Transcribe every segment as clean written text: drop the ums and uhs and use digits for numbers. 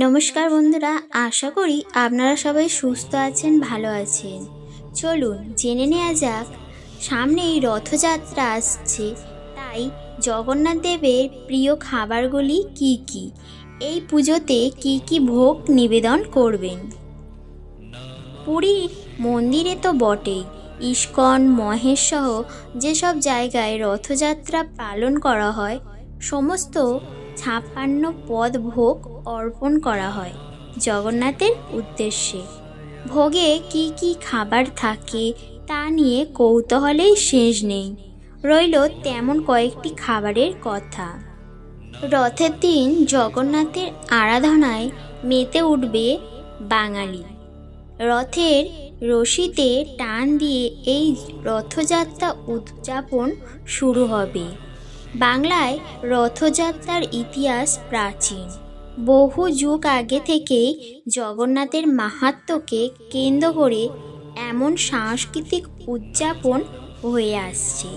নমস্কার বন্ধুরা, আশা করি আপনারা সবাই সুস্থ আছেন, ভালো আছেন। চলুন জেনে নেওয়া যাক, সামনেই রথযাত্রা আসছে, তাই জগন্নাথ দেবের প্রিয় খাবারগুলি কি কি, এই পুজোতে কি কি ভোগ নিবেদন করবেন। পুরীর মন্দিরে তো বটেই, ইস্কন, মহেশ সহ যেসব জায়গায় রথযাত্রা পালন করা হয়, সমস্ত 56 পদ ভোগ অর্পণ করা হয় জগন্নাথের উদ্দেশ্যে। ভোগে কি কি খাবার থাকে তা নিয়ে কৌতূহলেই শেষ নেই। রইল তেমন কয়েকটি খাবারের কথা। রথের দিন জগন্নাথের আরাধনায় মেতে উঠবে বাঙালি। রথের রশিতে টান দিয়ে এই রথযাত্রা উদযাপন শুরু হবে। বাংলায় রথযাত্রার ইতিহাস প্রাচীন। বহু যুগ আগে থেকেই জগন্নাথের মাহাত্ম্যকে কেন্দ্র করে এমন সাংস্কৃতিক উদযাপন হয়ে আসছে।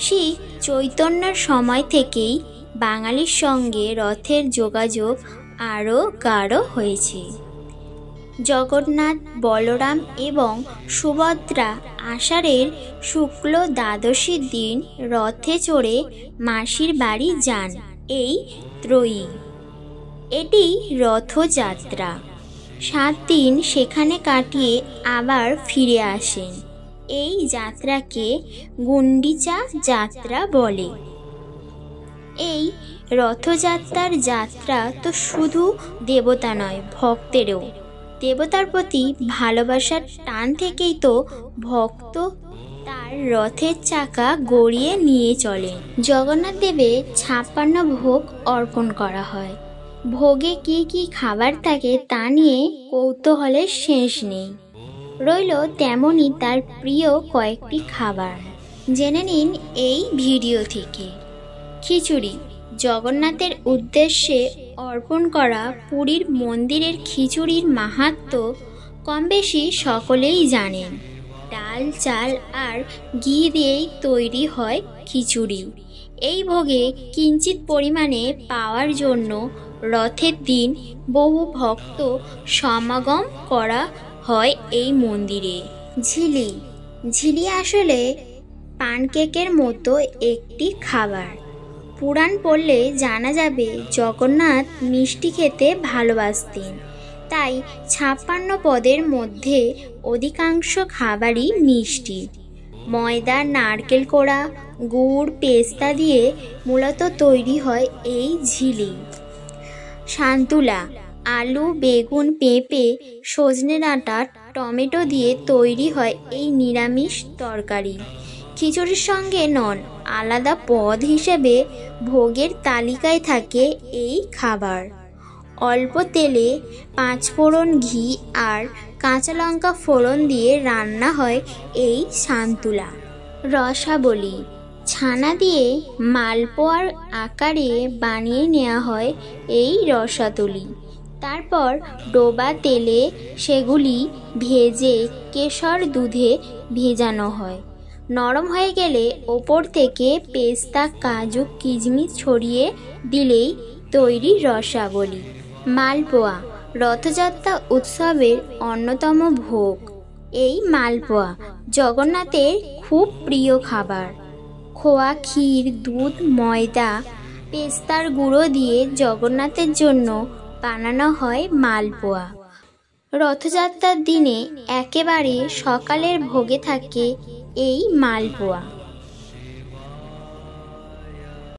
শ্রী চৈতন্যের সময় থেকেই বাঙালির সঙ্গে রথের যোগাযোগ আরও গাঢ় হয়েছে। জগন্নাথ, বলরাম এবং সুভদ্রা আষাঢ়ের শুক্ল দ্বাদশীর দিন রথে চড়ে মাসির বাড়ি যান এই ত্রয়ী। এটি রথযাত্রা। 7 দিন সেখানে কাটিয়ে আবার ফিরে আসেন। এই যাত্রাকে গুন্ডিচা যাত্রা বলে। এই রথযাত্রার যাত্রা তো শুধু দেবতা নয়, ভক্তেরও। দেবতার প্রতি ভালোবাসার টান থেকেই তো ভক্ত তার রথের চাকা গড়িয়ে নিয়ে চলেন। জগন্নাথ দেবের 56 ভোগ অর্পণ করা হয়। ভোগে কি কি খাবার থাকে তা নিয়ে কৌতূহলের শেষ নেই। রইল তেমনই তার প্রিয় কয়েকটি খাবার। জেনে নিন এই ভিডিও থেকে। খিচুড়ি। জগন্নাথের উদ্দেশ্যে অর্পণ করা পুরীর মন্দিরের খিচুড়ির মাহাত্ম্য কম বেশি সকলেই জানেন। ডাল, চাল আর ঘি দিয়েই তৈরি হয় খিচুড়ি। এই ভোগে কিঞ্চিত পরিমাণে পাওয়ার জন্য রথের দিন বহু ভক্ত সমাগম করা হয় এই মন্দিরে। ঝিলি। ঝিলি আসলে পানকেকের মতো একটি খাবার। পুরাণ পড়লে জানা যাবে জগন্নাথ মিষ্টি খেতে ভালোবাসতেন, তাই 56 পদের মধ্যে অধিকাংশ খাবারই মিষ্টি। ময়দা, নারকেল কোড়া, গুড়, পেস্তা দিয়ে মূলত তৈরি হয় এই ঝিলি। সান্তুলা। আলু, বেগুন, পেঁপে, সজনে ডাঁটা, টমেটো দিয়ে তৈরি হয় এই নিরামিষ তরকারি। খিচুড়ির সঙ্গে নন, আলাদা পদ হিসেবে ভোগের তালিকায় থাকে এই খাবার। অল্প তেলে 5 ফোড়ন ঘি আর কাঁচা লঙ্কা ফোড়ন দিয়ে রান্না হয় এই সান্তুলা। রসাবলি। ছানা দিয়ে মালপোয়ার আকারে বানিয়ে নেওয়া হয় এই রসাতলি। তারপর ডোবা তেলে সেগুলি ভেজে কেশর দুধে ভেজানো হয়। নরম হয়ে গেলে ওপর থেকে পেস্তা, কাজু, কিশমিশ ছড়িয়ে দিলেই তৈরি রসাবলি। মালপোয়া। রথযাত্রা উৎসবের অন্যতম ভোগ এই মালপোয়া জগন্নাথের খুব প্রিয় খাবার। খোয়া, ক্ষীর, দুধ, ময়দা, পেস্তার গুঁড়ো দিয়ে জগন্নাথের জন্য বানানো হয় মালপোয়া। রথযাত্রার দিনে একেবারে সকালের ভোগে থাকে এই মালপোয়া।